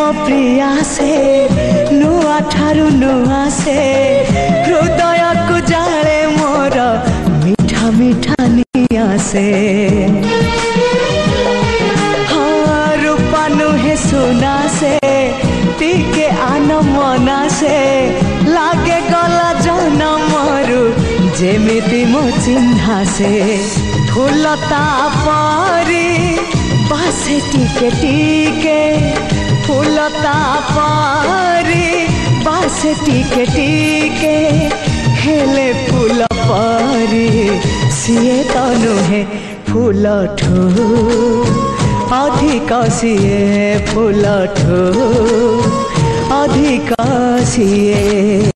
मो प्रिया से नुआ ठारू नुआ से हृदय को जाले मोर मीठा मीठा निया से हाँ रूपा नुहे सुना से टीके आन मना से लागे गला जनमरु जेमिति मो चिन्हा से फूलता परी बासे टीके टीके फूलता परी बासे टीके टीके हेले फूल परी सीए तो नुहे फूल ठू अधिक सीए फूल ठू अधिक सीए।